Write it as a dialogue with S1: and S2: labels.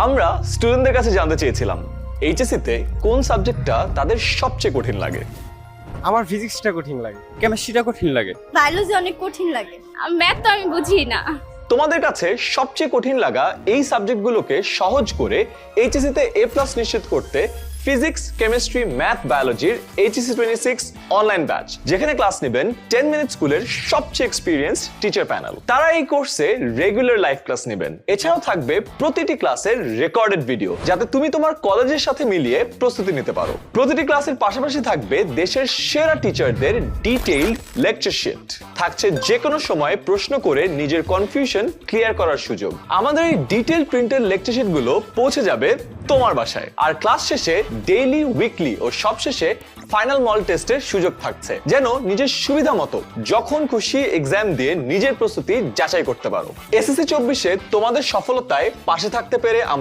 S1: আমরা স্টুডেন্টদের কাছে জানতে চেয়েছিলাম এইচএসসি তে কোন সাবজেক্টটা তাদের সবচেয়ে কঠিন লাগে।
S2: আমার ফিজিক্সটা কঠিন লাগে, কেমিস্ট্রিটা কঠিন লাগে।
S3: বায়োলজি অনেক কঠিন লাগে, ম্যাথ তো আমি বুঝি না।
S1: তোমাদের কাছে সবচেয়ে কঠিন লাগা এই সাবজেক্টগুলোকে সহজ করে এইচএসসি তে এ প্লাস নিশ্চিত করতে ফিজিক্স, কেমিস্ট্রি, ম্যাথ, বায়োলজির এইচএসসি 26 অনলাইন ব্যাচ, যেখানে ক্লাস নেবেন 10 মিনিট স্কুলের সবচেয়ে এক্সপিরিয়েন্স টিচার প্যানেল। তারা এই কোর্সে রেগুলার লাইভ ক্লাস নেবেন। এছাড়াও থাকবে প্রতিটি ক্লাসের রেকর্ডেড ভিডিও, যাতে তুমি তোমার কলেজের সাথে মিলিয়ে প্রস্তুতি নিতে পারো। প্রতিটি ক্লাসের পাশাপাশি থাকবে দেশের সেরা টিচারদের ডিটেইলড লেকচার শিট। থাকছে যে কোনো সময় প্রশ্ন করে নিজের কনফিউশন ক্লিয়ার করার সুযোগ। আমাদের এই ডিটেইলড প্রিন্টেড লেকচার শিটগুলো পৌঁছে যাবে তোমার বাসায়। আর ক্লাস শেষে ডেইলি, উইকলি ও সবশেষে ফাইনাল মল টেস্টের সুযোগ থাকছে, যেন নিজের সুবিধা মতো যখন খুশি এক্সাম দিয়ে নিজের প্রস্তুতি যাচাই করতে পারো। এসএসসি 24-এ তোমাদের সফলতায় পাশে থাকতে পেরে